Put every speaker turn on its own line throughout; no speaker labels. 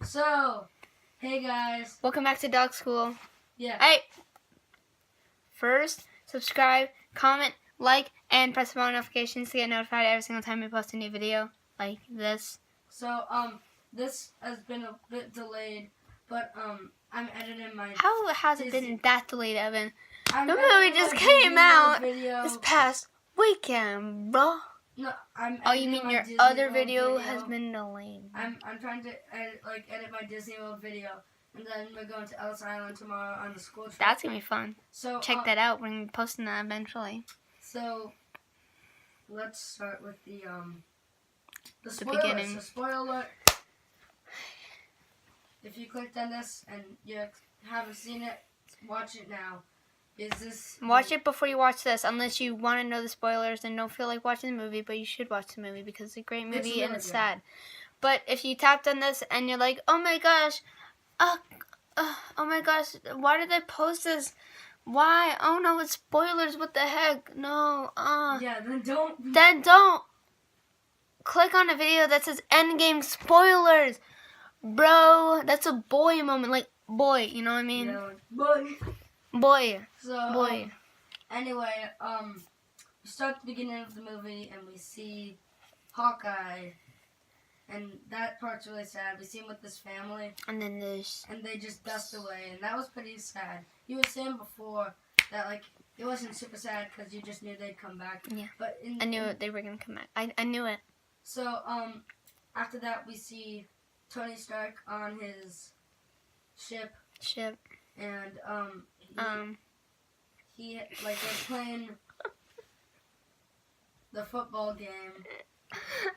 So, hey guys.
Welcome back to Dog School.
Yeah.
Hey! First, subscribe, comment, like, and press the bell notifications to get notified every single time we post a new video like this.
So, this has been a bit delayed, but, I'm editing my...
How has it been that delayed, Evan?
I'm
The movie
editing
just
my
came
Disney
out
World video.
this past weekend, bro.
No, I'm
Oh, you
editing
mean
my
your
Disney
other
World
video has been delayed?
I'm trying to edit my Disney World video, and then we're going to Ellis Island tomorrow on the school trip.
That's gonna be fun.
So
check that out. We're gonna be posting that eventually.
So let's start with the
the beginning.
So spoiler alert. If you clicked on this and you haven't seen it, watch it now.
Watch it before you watch this, unless you want to know the spoilers and don't feel like watching the movie, but you should watch the movie because it's a great movie and it's sad. But if you tapped on this and you're like, oh my gosh, oh my gosh, why did they post this? Why? Oh no, it's spoilers, what the heck? No,
yeah, then don't.
Then don't. Click on a video that says Endgame spoilers. Bro, that's a boy moment, like, boy, you know what I mean?
Yeah, boy.
Boy.
So,
boy.
Anyway, we start the beginning of the movie and we see Hawkeye, and that part's really sad. We see him with his family,
and then
they just dust away, and that was pretty sad. You were saying before that, like, it wasn't super sad because you just knew they'd come back.
Yeah.
But
I knew they were gonna come back. I knew it.
So, after that we see Tony Stark on his ship. And, he like, they're playing the football game.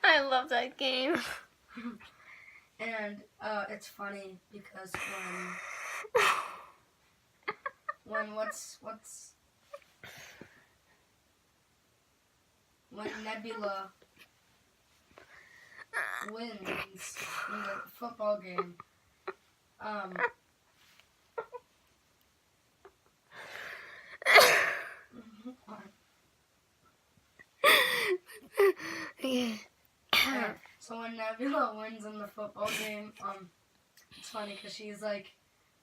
I love that game.
And, it's funny because when Nebula wins in the football game, so when Nebula wins in the football game, it's funny because she's like,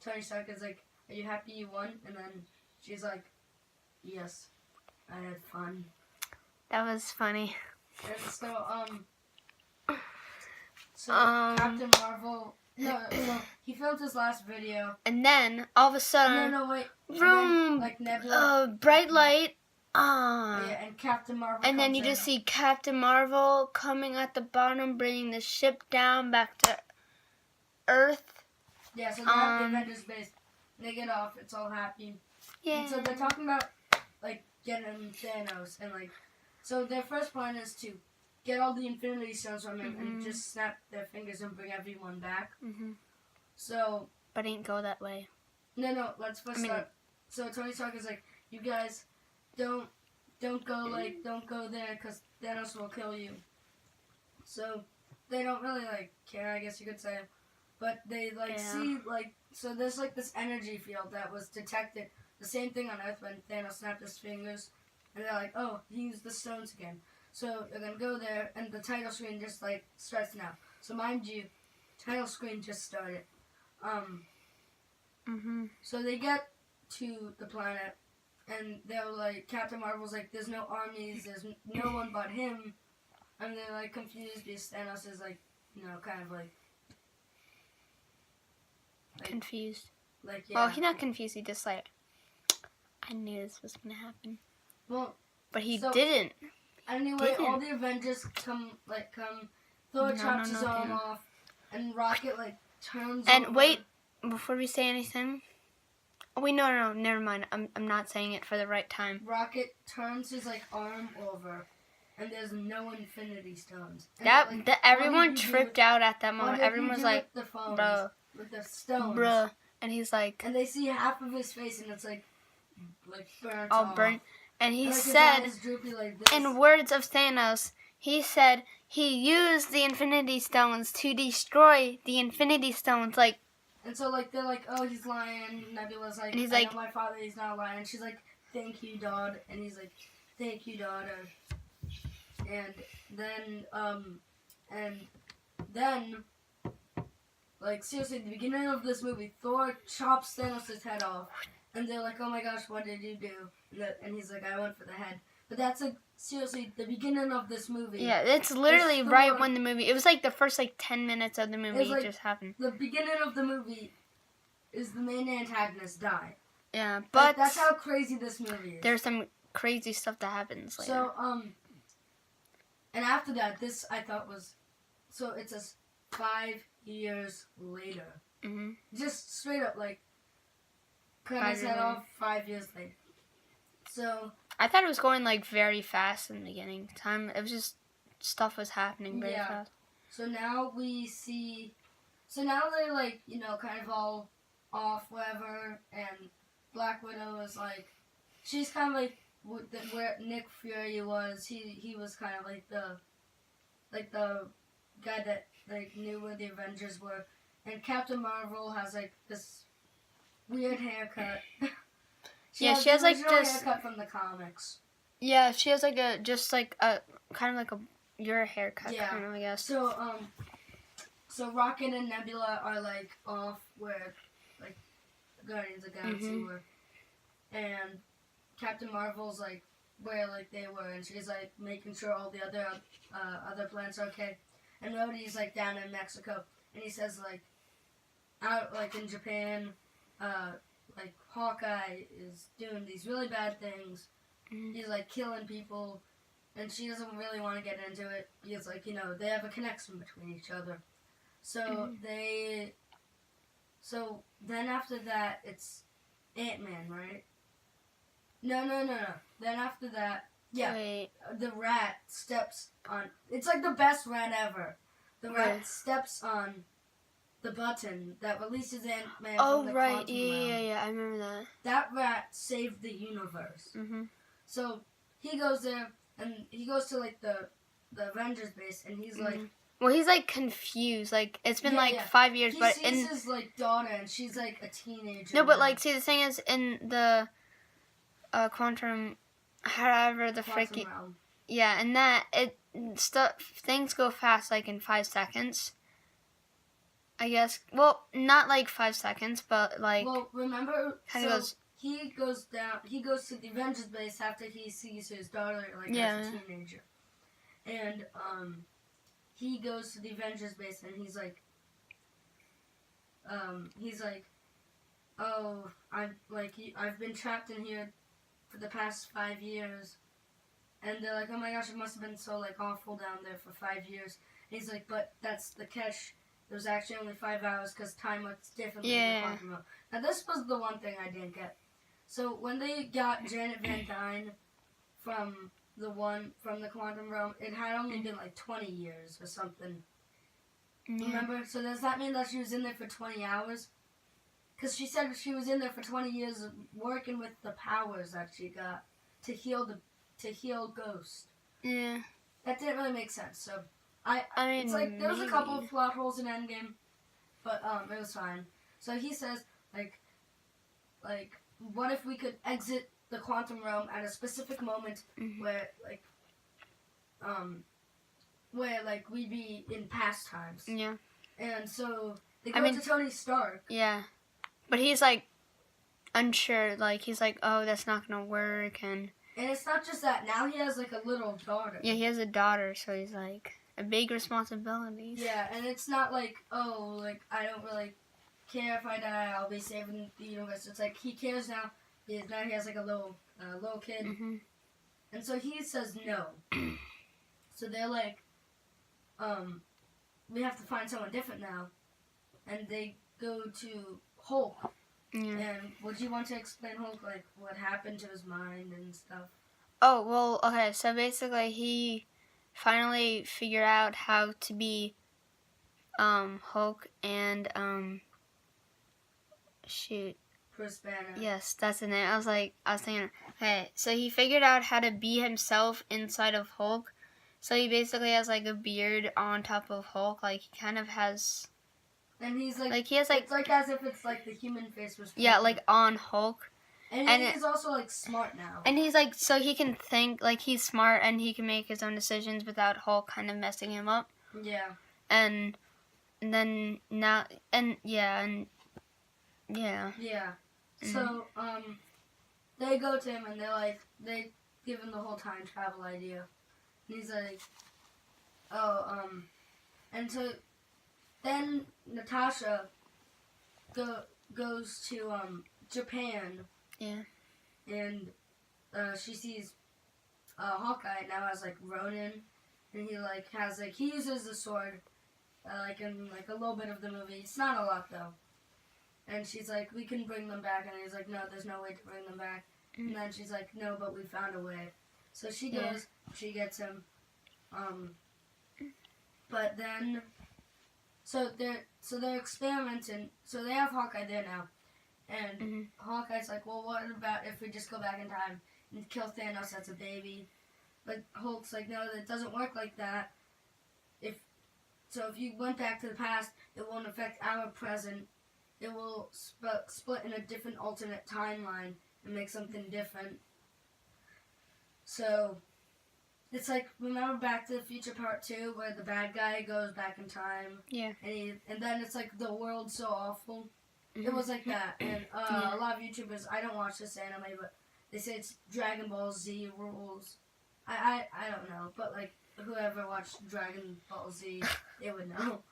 Tony Stark is like, are you happy you won? And then she's like, yes, I had fun.
That was funny.
And so, Captain Marvel, so he filmed his last video.
And then, all of a sudden,
then, like, Nebula,
bright light,
yeah, and Captain Marvel.
And then you just see Captain Marvel coming at the bottom, bringing the ship down back to Earth.
Yeah, so they're at the Avengers base. They get off. It's all happy.
Yeah.
And so they're talking about, like, getting Thanos. And, like, so their first plan is to get all the Infinity Stones from him and just snap their fingers and bring everyone back. So.
But it ain't go that way.
No, let's first start. So Tony Stark is like, you guys, don't go there because Thanos will kill you. So they don't really, like, care, I guess you could say. But they, like, see, like, so there's, like, this energy field that was detected. The same thing on Earth when Thanos snapped his fingers. And they're like, oh, he used the stones again. So they're going to go there, and the title screen just, like, starts now. So mind you, title screen just started. So they get to the planet, and they're like, Captain Marvel's like, there's no armies, there's no one but him. And they're, like, confused because Thanos is, like, you know, kind of, like
confused.
Like, yeah.
Well, he's not confused, he just, like, I knew this was going to happen.
Well,
but he didn't.
Anyway, all the Avengers come, Thor chops his arm off, and Rocket, like, turns over.
And wait, before we say anything, no, never mind. I'm not saying it for the right time.
Rocket turns his, like, arm over, and there's no Infinity Stones.
And everyone tripped out at that moment. Everyone was like, bro.
With the stones.
Bruh. And he's like...
And they see half of his face, and it's, like burnt
all
off.
burnt. And he
like
said,
his eyes droopy like this.
In words of Thanos, he said he used the Infinity Stones to destroy the Infinity Stones. Like...
And so, like, they're like, oh, he's lying. Nebula's like,
and he's
I know my father, he's not lying. She's like, thank you, Dad. And he's like, thank you, daughter. And then, like seriously, the beginning of this movie, Thor chops Thanos' head off, and they're like, "Oh my gosh, what did you do?" And he's like, "I went for the head." But that's like seriously the beginning of this movie.
Yeah, it's literally right when the movie. It was like the first 10 minutes of the movie
like,
just happened.
The beginning of the movie is the main antagonist die.
Yeah, but
like, that's how crazy this movie is.
There's some crazy stuff that happens later.
So and after that, this I thought was, so it's 5 years later.
Mm-hmm.
Just straight up like cut his head off 5 years later. So
I thought it was going like very fast in the beginning. It was just stuff was happening very fast.
So now we see. So now they're like, you know, kind of all off, whatever, and Black Widow is like, she's kind of like where Nick Fury was. He was kind of like the guy that like knew where the Avengers were, and Captain Marvel has like this weird haircut. She has like this haircut from the comics.
Yeah, she has like a kind of like your haircut, kind of, I guess.
So Rocket and Nebula are like off where like Guardians of the Galaxy were, and Captain Marvel's like where like they were, and she's like making sure all the other planets are okay, and Rhodey's like down in Mexico, and he says like out like in Japan, like Hawkeye is doing these really bad things. He's like killing people, and she doesn't really want to get into it because like, you know, they have a connection between each other. So so then after that it's Ant-Man, right? No. Then after that, the rat steps on. It's like the best rat ever. The rat steps on the button that releases Ant-Man from the quantum realm.
Yeah, I remember that.
That rat saved the universe. So he goes there, and he goes to like the Avengers base, and he's like,
well, he's like confused. Like it's been 5 years, but
he sees his like daughter, and she's like a teenager.
No, but like, see, the thing is, in the quantum, however the freaking and that things go fast, like in 5 seconds. I guess. Well, not like 5 seconds, but like.
Well, remember,
kind of goes.
He goes down. He goes to the Avengers base after he sees his daughter as a teenager, and he goes to the Avengers base, and he's like, oh, I've been trapped in here for the past 5 years, and they're like, oh my gosh, it must have been so like awful down there for 5 years. And he's like, but that's the catch. It was actually only 5 hours because time works differently in the quantum realm. Now this was the one thing I didn't get. So when they got Janet Van Dyne from the quantum realm, it had only been like 20 years or something. Remember? So does that mean that she was in there for 20 hours? Because she said she was in there for 20 years working with the powers that she got to heal Ghost.
Yeah.
That didn't really make sense. So I mean, it's like there was a couple of plot holes in Endgame, but it was fine. So he says like what if we could exit the quantum realm at a specific moment where we'd be in past times.
Yeah.
And so they go to Tony Stark.
Yeah. But he's like unsure, like he's like, oh, that's not gonna work, and
it's not just that. Now he has like a little daughter.
Yeah, he has a daughter, so he's like a big responsibility.
Yeah, and it's not like, oh, like I don't really care if I die, I'll be saving the universe. It's like he cares now because now he has like a little kid, and so he says no. So they're like, we have to find someone different now, and they go to Hulk. And would you want to explain Hulk, like what happened to his mind and stuff?
Oh, well, okay, so basically he finally figured out how to be Hulk and
Chris Banner.
Yes, that's the name. I was thinking, okay, so he figured out how to be himself inside of Hulk. So he basically has like a beard on top of Hulk, like he kind of has.
And he's like
he has like,
it's like as if it's like the human face was.
Yeah, like on Hulk.
And he's also like smart now.
And he's like, so he can think, like he's smart and he can make his own decisions without Hulk kind of messing him up.
Yeah.
And and then now, and yeah.
Yeah. So, they go to him and they give him the whole time travel idea. And he's like, oh, and so then Natasha goes to, Japan.
Yeah.
And, she sees, Hawkeye now has, like, Ronin. And he, like, has, like, he uses the sword, like, in, like, a little bit of the movie. It's not a lot, though. And she's like, we can bring them back. And he's like, no, there's no way to bring them back. And then she's like, no, but we found a way. So she goes, she gets him. But then, so they're experimenting. So they have Hawkeye there now. And Hawkeye's like, well, what about if we just go back in time and kill Thanos as a baby? But Hulk's like, no, that doesn't work like that. If you went back to the past, it won't affect our present. It will split in a different alternate timeline and make something different. So, it's like, remember Back to the Future Part 2 where the bad guy goes back in time?
Yeah.
And then it's like, the world's so awful. It was like that. And a lot of YouTubers, I don't watch this anime, but they say it's Dragon Ball Z rules. I don't know, but like, whoever watched Dragon Ball Z, they would know.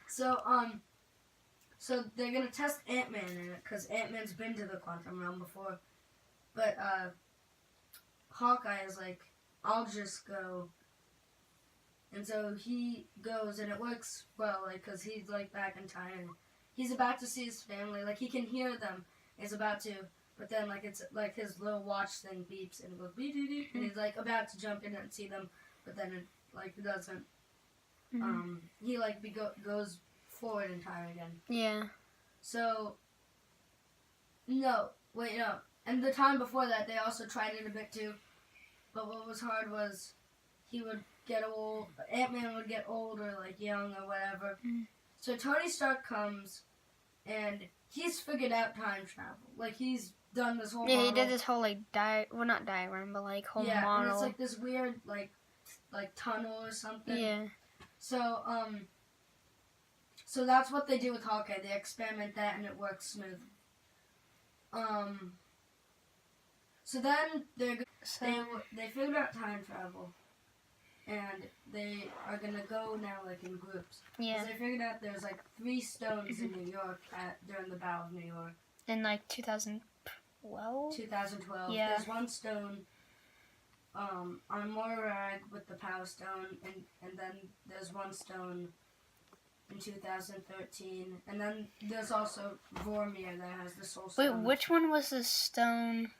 So they're gonna test Ant-Man in it, because Ant-Man's been to the quantum realm before. But, Hawkeye is like, I'll just go. And so he goes, and it works well, like, because he's, like, back in time. And he's about to see his family. Like, he can hear them. He's about to. But then, like, it's, like, his little watch thing beeps, and it goes, beep, and he's, like, about to jump in and see them. But then it, like, doesn't. He, like, goes forward in time again.
Yeah.
So, no. And the time before that, they also tried it a bit, too. But what was hard was he would get old. Ant-Man would get old or, like, young or whatever. So Tony Stark comes, and he's figured out time travel. Like, he's done this whole model.
He did this whole, like, not diagram, but, like, whole model.
Yeah, and it's, like, this weird, like tunnel or something.
Yeah.
So, so that's what they do with Hawkeye. They experiment that, and it works smooth. So then they figured out time travel, and they are gonna go now like in groups.
Yeah.
Because they figured out there's like 3 stones in New York during the Battle of New York.
In like 2012.
2012.
Yeah.
There's 1 stone on Morag with the Power Stone, and then there's 1 stone in 2013, and then there's also Vormir that has the Soul Stone.
Wait, which one was the stone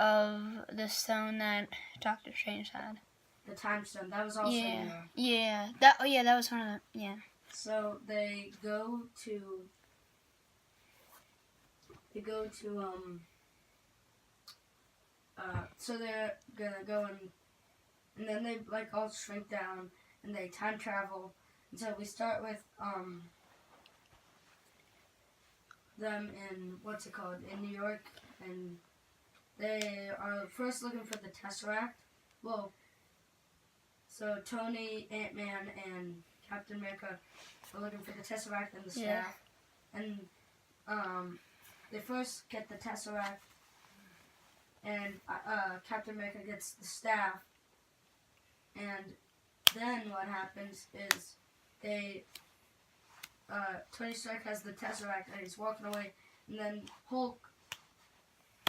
of the stone that Doctor Strange had?
The Time Stone. That was also New York.
Yeah. That was one of them. Yeah.
So they go to so they're gonna go and then they like all shrink down and they time travel. And so we start with them in in New York, and they are first looking for the Tesseract. Well, so Tony, Ant-Man, and Captain America are looking for the Tesseract and the staff. And they first get the Tesseract, and Captain America gets the staff. And then what happens is Tony Stark has the Tesseract and he's walking away, and then Hulk,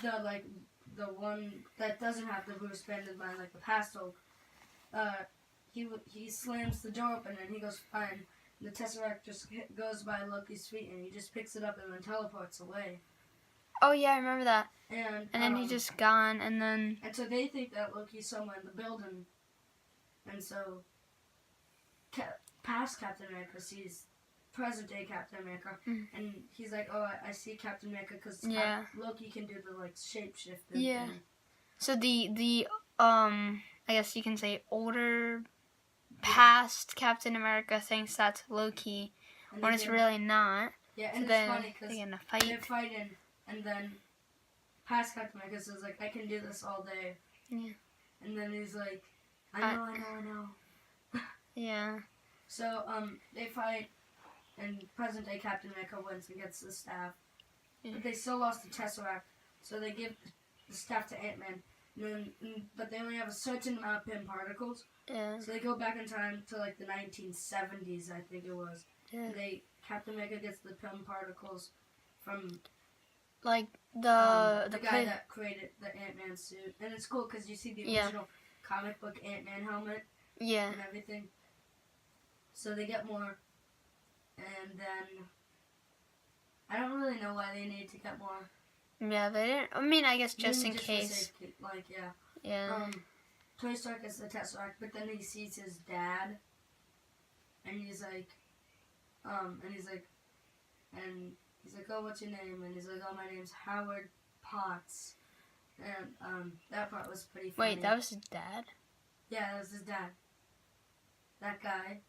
the one that doesn't have the Bruce Banner line, like the past Hulk, he slams the door open and he goes fine. And the Tesseract just goes by Loki's feet and he just picks it up and then teleports away.
Oh yeah, I remember that.
And
then he's just gone, and then.
And so they think that Loki's somewhere in the building, and so past Captain America sees present day Captain America, and he's like, "Oh, I see Captain America because Loki can do the like shapeshifting."
Yeah. Thing. So the I guess you can say older, past Captain America thinks that's Loki, when it's really not.
Yeah, and
so
it's funny because
they're
fighting, and then past Captain America says like, "I can do this all day."
Yeah.
And then he's like, "I know."
Yeah.
So they fight, and present day Captain America wins and gets the staff, but they still lost the Tesseract. So they give the staff to Ant-Man, but they only have a certain amount of Pym particles.
Yeah.
So they go back in time to like the 1970s, I think it was.
Yeah.
Captain America gets the Pym particles from
like
the guy that created the Ant-Man suit, and it's cool because you see the original comic book Ant-Man helmet.
Yeah.
And everything. So they get more, and then I don't really know why they need to get more.
Yeah, they didn't. I mean, I guess just in
just
case.
Like, yeah.
Yeah.
Tony Stark gets the Tesseract, but then he sees his dad, and he's like, oh, what's your name? And he's like, oh, my name's Howard Potts. And that part was pretty funny.
Wait, that was his dad?
Yeah, that was his dad. That guy,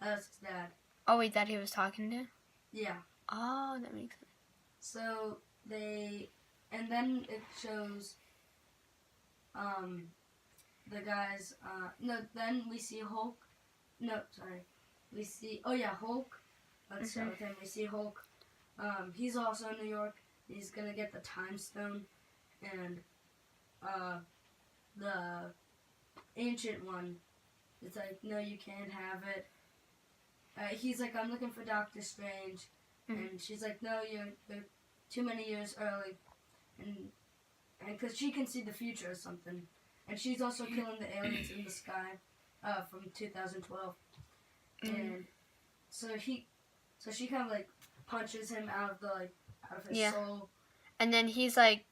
that was his dad.
Oh, wait, that he was talking to?
Yeah.
Oh, that makes sense.
So and then it shows, the guys, then we see Hulk. We see, Hulk. Let's start with him. We see Hulk. He's also in New York. He's gonna get the Time Stone, and, the Ancient One, it's like, no, you can't have it. He's like, I'm looking for Doctor Strange. And she's like, no, you're too many years early. And because she can see the future or something. And she's also killing the aliens in the sky from 2012. And so she kind of like punches him out of his soul.
And then he's like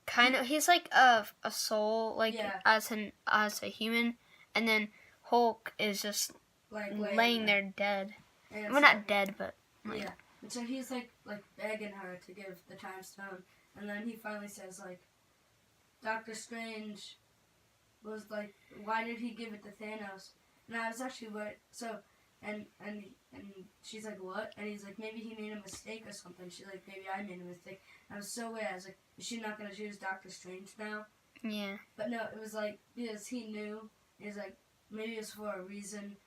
he's like a soul, like as a human, and then Hulk is just like laying there dead. And well, not dead, but
yeah. And so he's like begging her to give the Time Stone, and then he finally says like, Doctor Strange was like, why did he give it to Thanos? And I was actually right. So and she's like, what? And he's like, maybe he made a mistake or something. She's like, maybe I made a mistake. And I was so weird. I was like, is she not gonna choose Doctor Strange now?
Yeah.
But no, it was like because he knew. He's like, maybe it's for a reason.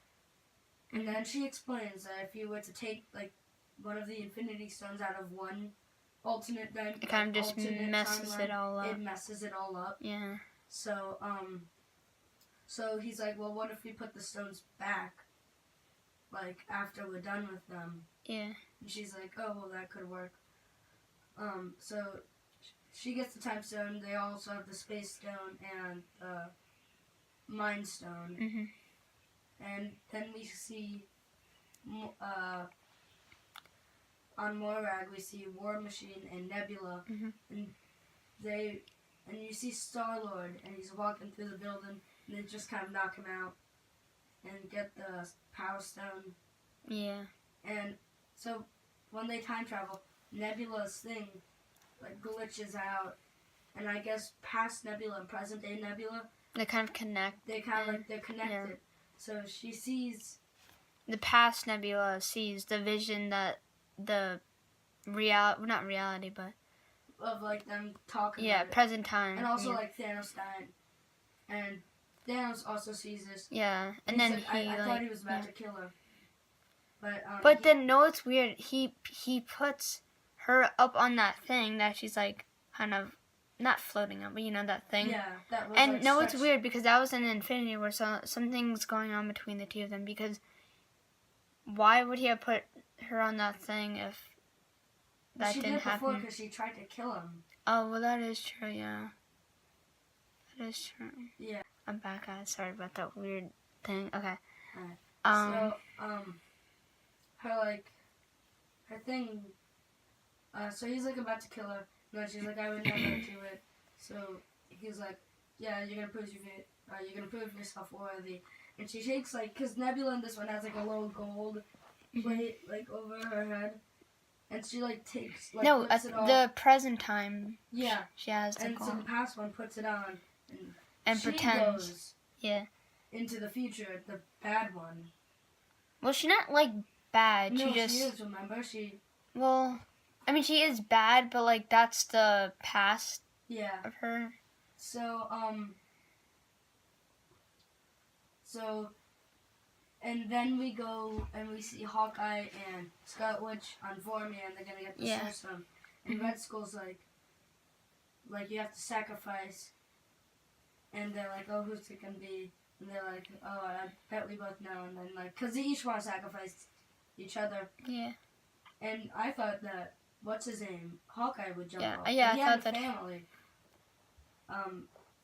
And then she explains that if you were to take like one of the Infinity Stones out of one alternate dimension,
it kind of just messes it all up.
It messes it all up.
Yeah.
So so he's like, well, what if we put the stones back, like after we're done with them?
Yeah.
And she's like, oh, well, that could work. So she gets the Time Stone. They also have the Space Stone and the Mind Stone.
Mm-hmm.
And then we see, on Morag, we see War Machine and Nebula, and you see Star-Lord, and he's walking through the building, and they just kind of knock him out, and get the Power Stone.
Yeah.
And so, when they time travel, Nebula's thing, like, glitches out, and I guess past Nebula and present day Nebula,
they kind of connect.
They're connected. Yeah. So she sees...
The past Nebula sees the vision that not reality, but...
Of, like, them talking
about
it.
Present time.
And also, like, Thanos dying. And Thanos also sees this.
Yeah, and then
like, I thought he was about to kill her.
But then, no, it's weird. He puts her up on that thing that she's, like, kind of... Not floating up, but you know that thing?
Yeah, that was
and
like
no, it's weird because that was in Infinity War, so something's going on between the two of them because why would he have put her on that thing if that didn't happen?
Before because she tried to kill him.
Oh, well, that is true, yeah. That is true.
Yeah.
I'm back, guys. Sorry about that weird thing. Okay.
Alright. Her thing, so he's, like, about to kill her. No, she's like, I would never do it. So he's like, yeah, you're gonna prove yourself worthy. And she shakes like, cause Nebula in this one has like a little gold plate like over her head, and she like takes like puts it off.
The present time.
Yeah,
she has the
and
gold.
so the past one puts it on,
and
she
pretends.
Goes
into
the future, the bad one.
Well, she's not like bad.
No,
she
is. Remember, she.
Well. I mean, she is bad, but, like, that's the past of her.
So And then we go and we see Hawkeye and Scarlet Witch on Vormir, and they're gonna get the Soul Stone. And Red Skull's like you have to sacrifice. And they're like, oh, who's it gonna be? And they're like, oh, I bet we both know. And then cause they each want to sacrifice each other.
Yeah.
And I thought that what's his name, Hawkeye would jump off.
Yeah,
he
I
had
thought
a family.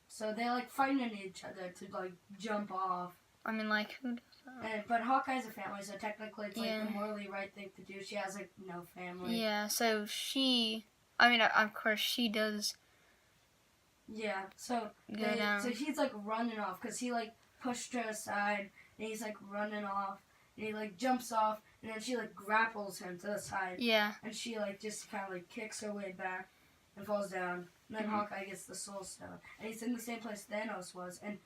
So they're fighting each other to jump off.
I mean, who does that?
But Hawkeye's a family, so technically it's the morally right thing to do. She has no family.
Yeah, so she, I mean, of course she does.
Yeah, so
go down.
So he's running off because he pushed her aside, and he's running off, and he jumps off, and then she grapples him to the side.
Yeah.
And she just kind of kicks her way back and falls down. And then Hawkeye gets the Soul Stone, and he's in the same place Thanos was, and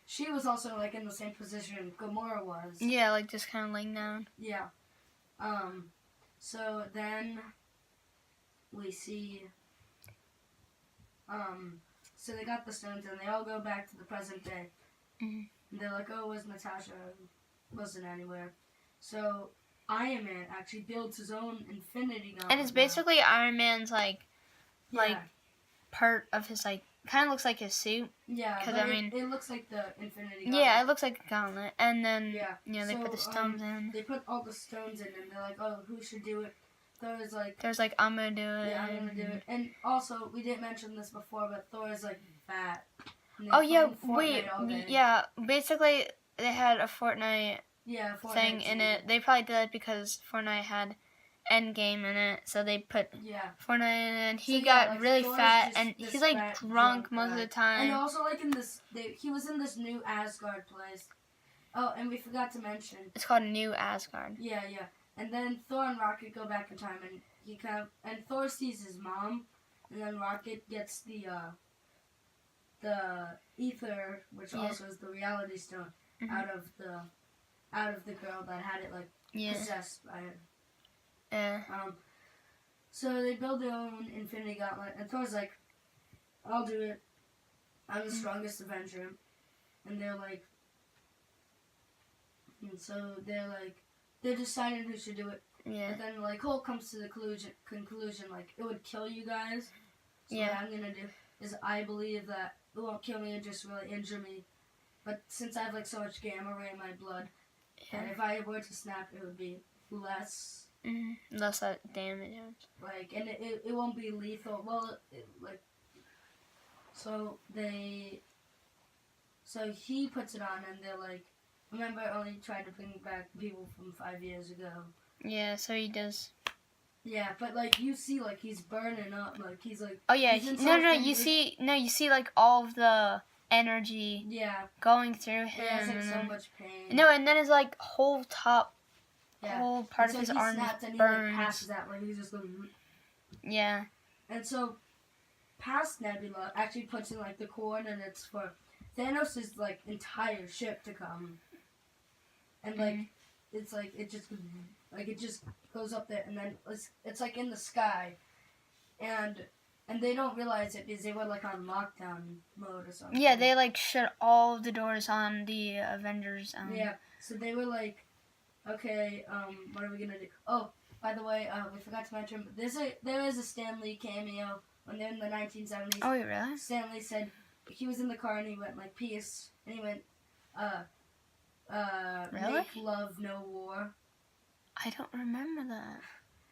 she was also in the same position Gamora was.
Yeah, just kind of laying down.
Yeah. So then we see. So they got the stones, and they all go back to the present day.
Mm-hmm.
And they're like, oh, where's Natasha? Wasn't anywhere. So Iron Man actually builds his own Infinity Gauntlet.
And it's basically Iron Man's part of his kind of looks like his suit.
Yeah,
because
it looks like the Infinity Gauntlet.
Yeah, it looks like a gauntlet, and then they
so,
put the stones in.
They put all the stones in, and they're like, oh, who should do it? Thor's
There's I'm gonna do it.
Yeah, I'm gonna do it. And also, we didn't mention this before, but Thor's fat.
Oh yeah, wait, yeah. Basically, they had a Fortnite thing in it. They probably did it because Fortnite had Endgame in it, so they put Fortnite in it. And he got really
Thor's
fat, and he's drunk most of the time.
And also in this, he was in this new Asgard place. Oh, and we forgot to mention.
It's called New Asgard.
Yeah. And then Thor and Rocket go back in time, and and Thor sees his mom, and then Rocket gets the ether, which also is the reality stone, out of the girl that had it possessed by it.
Yeah.
So they build their own Infinity Gauntlet, and Thor's like, I'll do it. I'm the strongest Avenger. And they're they're deciding who should do it.
Yeah.
But then Hulk comes to the conclusion it would kill you guys. So what I'm gonna do is I believe that it won't kill me, it just really injure me. But since I have so much gamma ray in my blood, and if I were to snap, it would be less.
Less damage.
And it won't be lethal. Well, so he puts it on, and they're like, remember, I only tried to bring back people from 5 years ago.
Yeah, so he does.
Yeah, but you see, he's burning up, he's
Oh yeah, you see all of the energy. Going through him.
He has so much pain.
No, and then his whole top. Whole part of his arm burns.
He passes out, he's just going.
Yeah. And
so, past Nebula actually puts in the coordinates for Thanos' entire ship to come. And it's it just goes up there, and then it's in the sky, and they don't realize it because they were on lockdown mode or something.
Yeah, they shut all of the doors on the Avengers.
Yeah, so they were okay, what are we gonna do? Oh, by the way, we forgot to mention, there is a Stan Lee cameo when they're in the 1970s.
Oh, really?
Stan Lee said he was in the car and he went peace, and he went
really?
Make love, no war.
I don't remember that.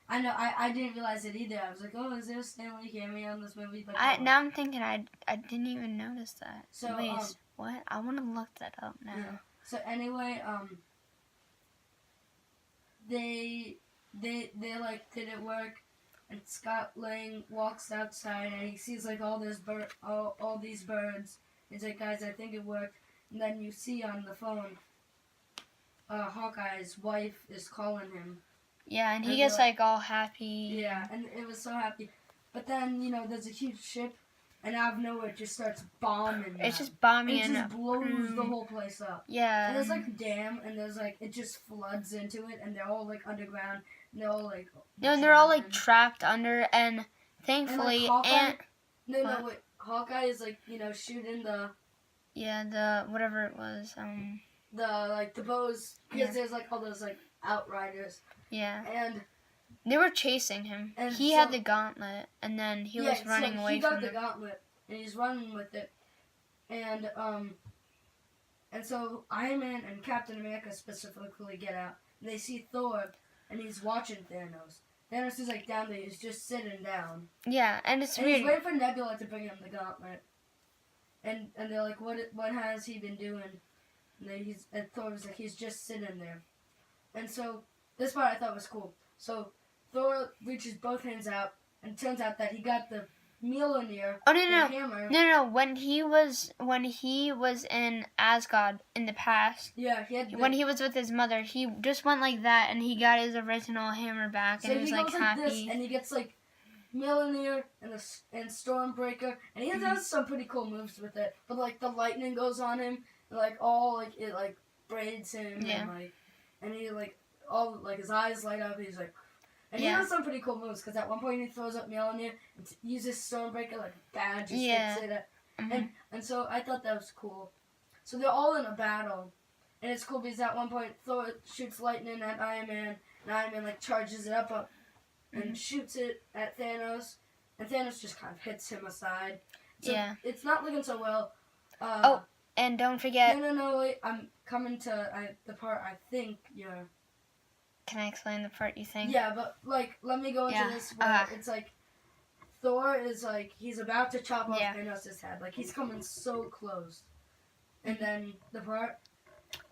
I know, I didn't realize it either. I was like, oh, is there a Stan Lee cameo in this movie? But
now I'm thinking I didn't even notice that.
So,
wait, what? I want to look that up now.
Yeah. So anyway, they did it work, and Scott Lang walks outside and he sees all these birds. He's like, guys, I think it worked. And then you see on the phone, Hawkeye's wife is calling him.
Yeah, and he gets all happy.
Yeah, and it was so happy. But then there's a huge ship, and out of nowhere it just starts bombing.
It's just bombing
and it just blows the whole place up.
Yeah.
And there's a dam, and there's it just floods into it, and they're all underground, and they're all
no, they're all trapped under, and thankfully,
Hawkeye, Hawkeye is shooting the.
Yeah, the whatever it was.
the bows, because there's like all those like outriders.
Yeah.
And
they were chasing him.
And
he had the gauntlet, and then he was running away from them.
He got the gauntlet, and he's running with it. And so Iron Man and Captain America specifically get out, and they see Thor, and he's watching Thanos. Thanos is like down there, he's just sitting down.
Yeah, and it's weird.
He's waiting for Nebula to bring him the gauntlet. And they're like, what has he been doing? And Thor was like, he's just sitting there. And so this part I thought was cool. So Thor reaches both hands out, and it turns out that he got the Mjolnir.
Oh no!
Hammer.
When he was in Asgard in the past.
Yeah,
when he was with his mother, he just went like that, and he got his original hammer back, and he was like happy.
This, and he gets like Mjolnir and Stormbreaker, and he has some pretty cool moves with it. But like the lightning goes on him, and like all like it like braids him, and he like all like his eyes light up. He's like. And he has some pretty cool moves, because at one point he throws up Mjolnir and uses Stormbreaker like a badge. And so I thought that was cool. So they're all in a battle. And it's cool because at one point Thor shoots lightning at Iron Man, and Iron Man like charges it up and shoots it at Thanos. And Thanos just kind of hits him aside. So it's not looking so well.
And don't forget...
No, wait. I'm coming to the part I think you're...
Can I explain the part you think?
Yeah, but, like, let me go into this where it's, like, Thor is, like, he's about to chop off Thanos' head. Like, he's coming so close. And then the part?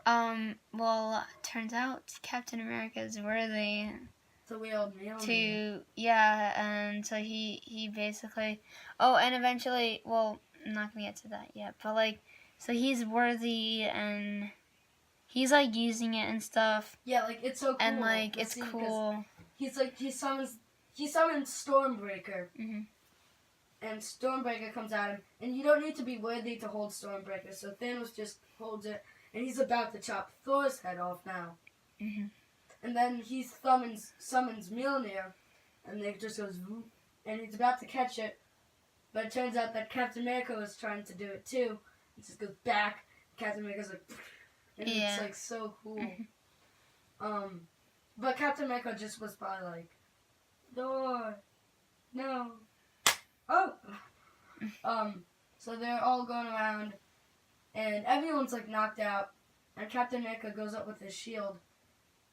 Well, turns out Captain America is worthy
to wield Mjolnir.
And so he basically... Oh, and eventually, well, I'm not gonna get to that yet, but, like, so he's worthy, and... He's, like, using it and stuff.
Yeah, like, it's so cool.
And, like, it's cool.
He's, like, he summons Stormbreaker. Mm-hmm. And Stormbreaker comes at him. And you don't need to be worthy to hold Stormbreaker. So Thanos just holds it. And he's about to chop Thor's head off now. Mm-hmm. And then he summons Mjolnir. And it just goes... And he's about to catch it. But it turns out that Captain America was trying to do it, too. It just goes back. Captain America's like... And it's, like, so cool. But Captain America just was probably like, Thor, no. Oh! So they're all going around, and everyone's, like, knocked out, and Captain America goes up with his shield,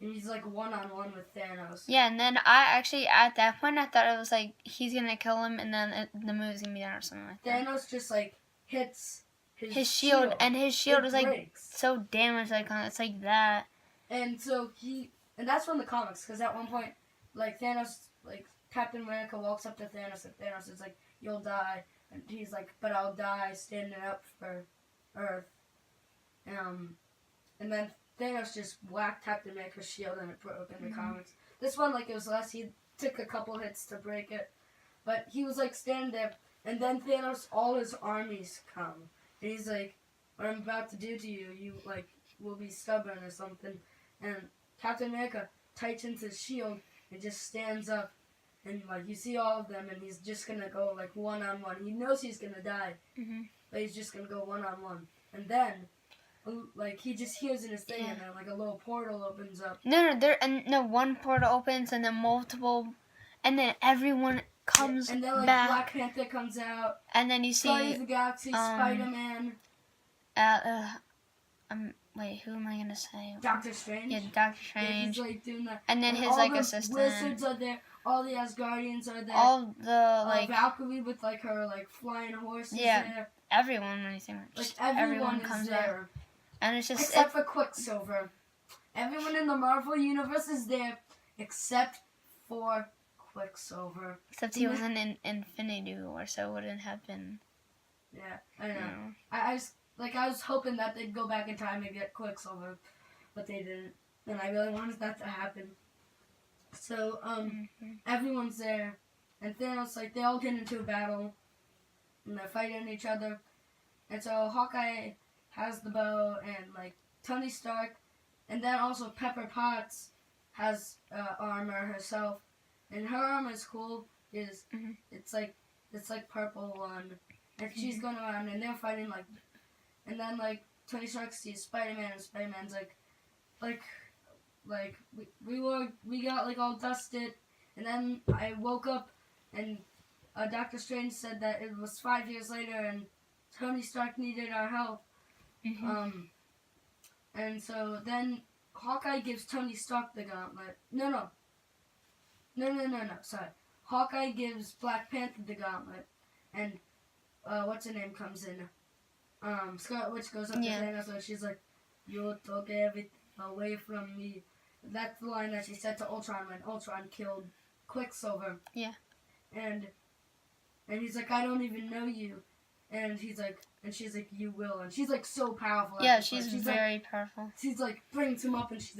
and he's, like, one-on-one with Thanos.
Yeah, and then I actually, at that point, I thought it was, like, he's gonna kill him, and then the movie's gonna be done or something like that.
Thanos just, like, hits...
His shield, and his shield is, like, so damaged, like, it's like that.
And so and that's from the comics, because at one point, like, Thanos, like, Captain America walks up to Thanos, and Thanos is like, you'll die. And he's like, but I'll die standing up for Earth. And then Thanos just whacked Captain America's shield, and it broke in the comics. This one, like, it was less, he took a couple hits to break it. But he was, like, standing there, and then Thanos, all his armies come. And he's like, what I'm about to do to you, you, like, will be stubborn or something. And Captain America tightens his shield and just stands up. And, like, you see all of them, and he's just going to go, like, one-on-one. He knows he's going to die, but he's just going to go one-on-one. And then, like, he just hears in his thing, and then, like, a little portal opens up.
No, one portal opens, and then multiple, and then everyone... comes
and then, like,
back.
Black Panther comes out.
And then you see...
Guardians of the Galaxy, Spider-Man.
Wait, who am I going to say?
Doctor Strange.
Yeah, Doctor Strange.
He's, like, doing that.
And then his, like, assistant.
All the wizards are there. All the Asgardians are there.
All the, like...
Valkyrie with, like, her, like, flying horses there.
Everyone, anything.
Like, everyone
comes
is there.
And it's just...
Except for Quicksilver. Everyone in the Marvel Universe is there, except for... Quicksilver.
Except he was in Infinity War, so it wouldn't have been.
Yeah, I know. I was hoping that they'd go back in time and get Quicksilver, but they didn't, and I really wanted that to happen. So everyone's there, and Thanos, like, they all get into a battle, and they're fighting each other, and so Hawkeye has the bow, and, like, Tony Stark, and then also Pepper Potts has armor herself. And her armor is cool. It's like purple one, and she's going around, and they're fighting, like, and then, like, Tony Stark sees Spider-Man, and Spider-Man's like we got like all dusted, and then I woke up, and Doctor Strange said that it was 5 years later, and Tony Stark needed our help. And so then Hawkeye gives Tony Stark the gauntlet. No. Sorry. Hawkeye gives Black Panther the gauntlet, and what's her name comes in. Scarlet Witch goes up to Thanos, and she's like, "You took everything away from me." That's the line that she said to Ultron when Ultron killed Quicksilver.
Yeah.
And he's like, "I don't even know you," and she's like, "You will," and she's like so powerful.
Yeah, she's very powerful.
She's like brings him up, and she's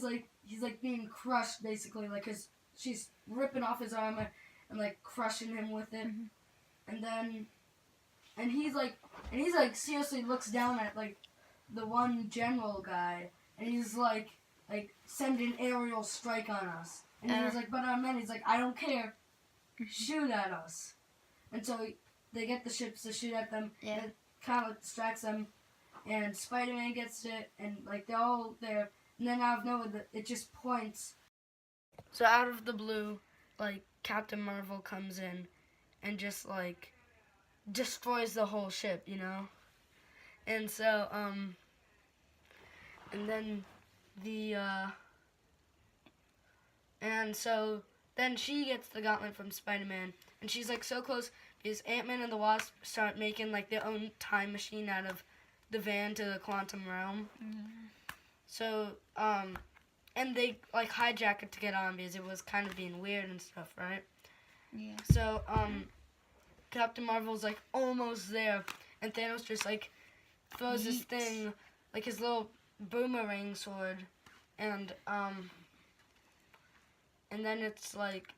like, he's like being crushed basically, like she's ripping off his armor and like crushing him with it, and he's like seriously looks down at like the one general guy, and he's like send an aerial strike on us, and he was like, "But our men," he's like, "I don't care, shoot at us," and so they get the ships to shoot at them, and it kind of distracts them, and Spider-Man gets it, and like they're all there, and then out of nowhere it just points. So out of the blue, like Captain Marvel comes in, and just like destroys the whole ship, you know, and so and then then she gets the gauntlet from Spider-Man, and she's like so close because Ant-Man and the Wasp start making like their own time machine out of the van to the quantum realm. So and they like hijack it to get on because it was kind of being weird and stuff, right?
Yeah.
So Captain Marvel's like almost there, and Thanos just like throws his thing, like his little boomerang sword, and then it's like,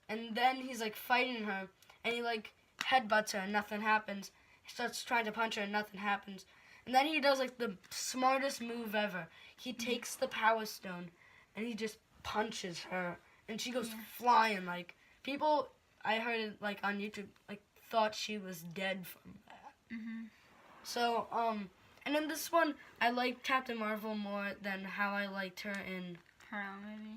and then he's like fighting her, and he like headbutts her and nothing happens. He starts trying to punch her and nothing happens. And then he does like the smartest move ever. He takes the Power Stone and he just punches her, and she goes flying. Like people, I heard it like on YouTube, like thought she was dead from that. So and in this one, I liked Captain Marvel more than how I liked her in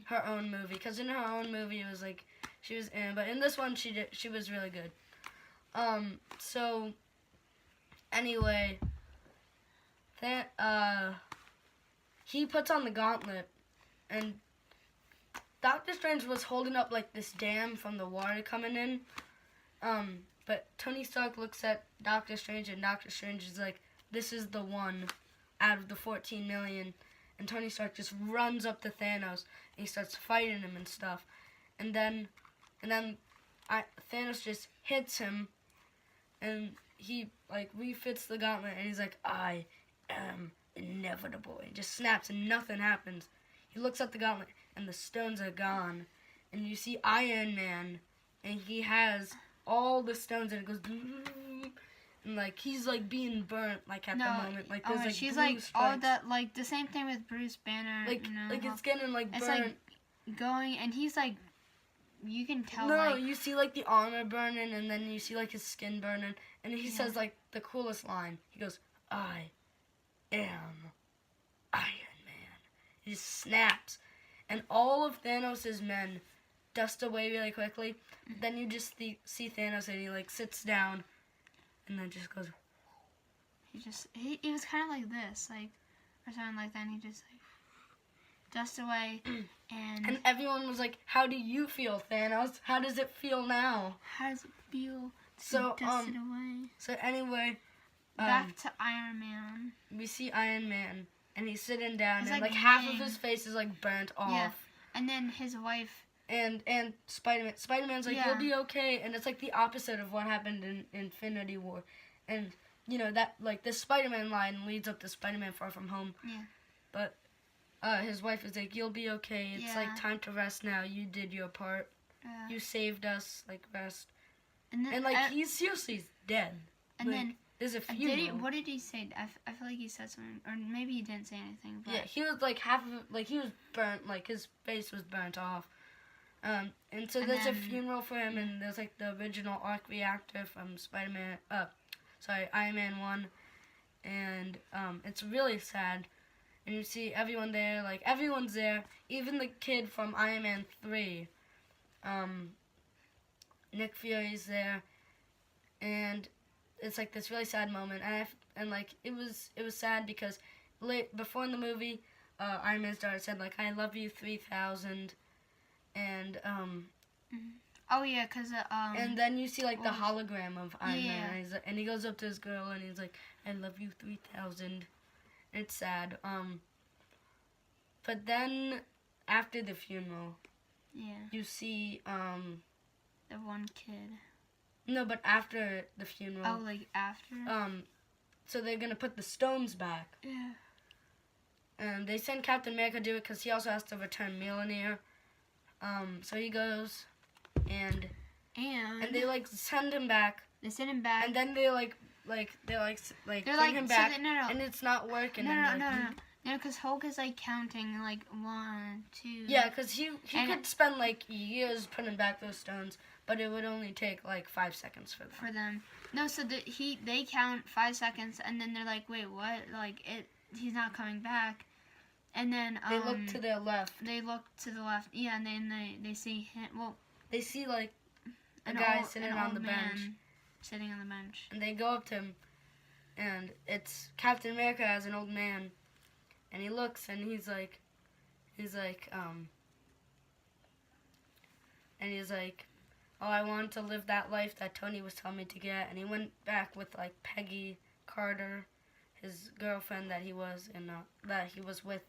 her own movie. Because in her own movie, it was like she was in, but in this one, she was really good. So anyway, that he puts on the gauntlet, and Doctor Strange was holding up like this dam from the water coming in. But Tony Stark looks at Doctor Strange, and Doctor Strange is like, "This is the one out of the 14 million." And Tony Stark just runs up to Thanos, and he starts fighting him and stuff. And then Thanos just hits him, and he like refits the gauntlet, and he's like, "I am inevitable." And just snaps, and nothing happens. He looks at the gauntlet, and the stones are gone. And you see Iron Man, and he has all the stones, and it goes, and like he's like being burnt, like at the moment, like there's like
she's
blue
like
stripes.
all that, like the same thing with Bruce Banner,
like
you know,
like it's getting like
it's
burnt.
like going, and he's like, you can tell.
No,
like,
you see like the armor burning, and then you see like his skin burning, and he says like the coolest line. He goes, "I am Iron Man." He just snaps, and all of Thanos' men dust away really quickly. Then you just see Thanos, and he like sits down, and then just goes.
He was kind of like this, like, or something like that. And he just like dust away,
and everyone was like, "How do you feel, Thanos? How does it feel now?
How does it feel?"
So
dust it away.
So anyway,
back to Iron Man.
We see Iron Man, and he's sitting down,
He's
and
like
half of his face is like burnt off.
Yeah, and then his wife.
And Spider-Man's like, "You'll be okay," and it's like the opposite of what happened in Infinity War, and you know that like the Spider-Man line leads up to Spider-Man Far From Home.
Yeah.
But his wife is like, "You'll be okay. It's like time to rest now. You did your part. You saved us. Like rest." And like he's seriously dead.
And
like,
then
there's a funeral.
What did he say? I feel like he said something, or maybe he didn't say anything. But
yeah, he was like half of like he was burnt. Like his face was burnt off. And so there's a funeral for him, and there's like the original arc reactor from Iron Man 1, and it's really sad. And you see everyone there, like everyone's there, even the kid from Iron Man 3. Nick Fury's there, and it's like this really sad moment. And like it was sad because before in the movie, Iron Man's daughter said like I love you 3000, and
Oh yeah, cause
and then you see like the hologram of Iron Man, and he goes up to his girl and he's like I love you 3000. It's sad. But then after the funeral, you see
the one kid.
No, but after the funeral.
Oh, like after?
So they're gonna put the stones back.
Yeah.
And they send Captain America to do it because he also has to return Mjolnir. So he goes, and they like send him back.
They send him back.
And then they like bring him back, and it's not working.
No, because Hulk is like counting like 1, 2.
Yeah, because he could spend like years putting back those stones, but it would only take like 5 seconds for them.
No, so they count 5 seconds, and then they're like, wait, what? Like he's not coming back. And then
they look to their left.
They look to the left, yeah, and then they see him. Well,
they see like a guy sitting on the bench.
Sitting on the bench.
And they go up to him, and it's Captain America as an old man. And he looks, and he's like, oh, I want to live that life that Tony was telling me to get. And he went back with like Peggy Carter, his girlfriend that he was with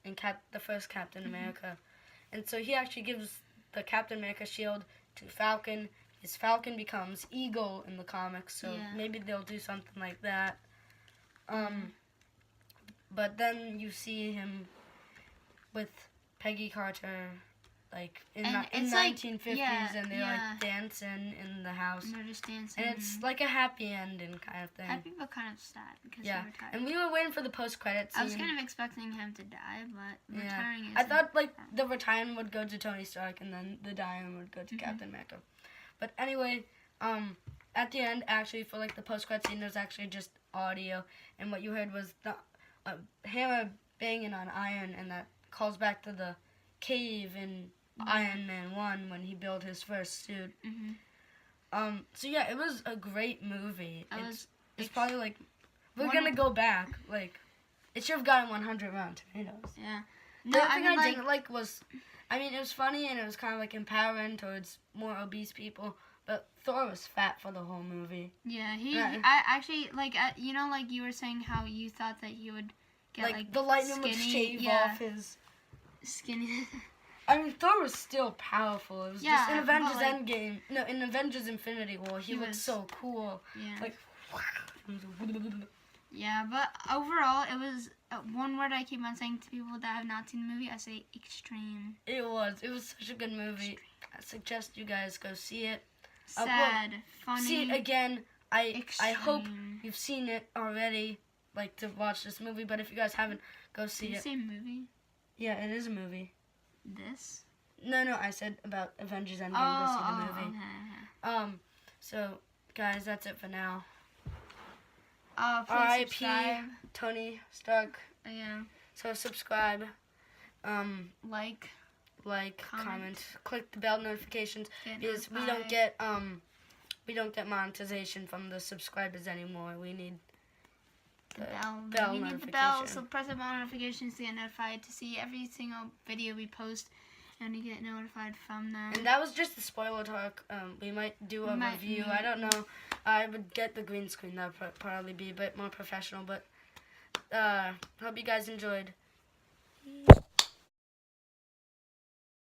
in the first Captain America. And so he actually gives the Captain America shield to Falcon. His Falcon becomes Eagle in the comics, so maybe they'll do something like that. But then you see him with Peggy Carter, like in 1950s, and they're like dancing in the house.
And they're just dancing.
And it's like a happy ending kind of thing.
Happy but kind of sad because he retired.
And we were waiting for the post-credit scene.
I was kind of expecting him to die, but retiring is.
I thought like the retirement would go to Tony Stark, and then the dying would go to Captain America. But anyway, at the end, actually, for like the post-credit scene, there's actually just audio, and what you heard was the hammer banging on iron, and that calls back to the cave in Iron Man 1 when he built his first suit. So yeah, it was a great movie. It's probably like we're gonna go back. Like it should have gotten 100 Rotten Tomatoes.
Yeah.
The only thing I didn't like was, I mean, it was funny and it was kind of like empowering towards more obese people. But Thor was fat for the whole movie.
Yeah, I actually like you know, like you were saying how you thought that he would get like
the lightning
skinny,
would shave off his
skinny.
I mean, Thor was still powerful. It was just in Avengers Endgame. No, in Avengers Infinity War, he looked so cool.
Yeah.
Like.
Yeah, but overall, it was one word I keep on saying to people that have not seen the movie. I say extreme.
It was such a good movie. I suggest you guys go see it.
Sad, funny.
See it again. I hope
extreme.
you've seen it already, like to watch this movie. But if you guys haven't, go see
Did you
it.
say movie?
Yeah, it is a movie.
This?
No, I said about Avengers Endgame. Go see the movie.
Okay.
So guys, that's it for now.
Please
R.I.P.
subscribe.
Tony Stark.
Yeah.
So subscribe.
Like,
comment, click the bell notifications because we don't get monetization from the subscribers anymore. We need the bell
we
notification.
need the bell, so press the bell notifications to get notified to see every single video we post and to get notified from them.
And that was just the spoiler talk. We might do a review. I don't know. I would get the green screen. That would probably be a bit more professional, but hope you guys enjoyed.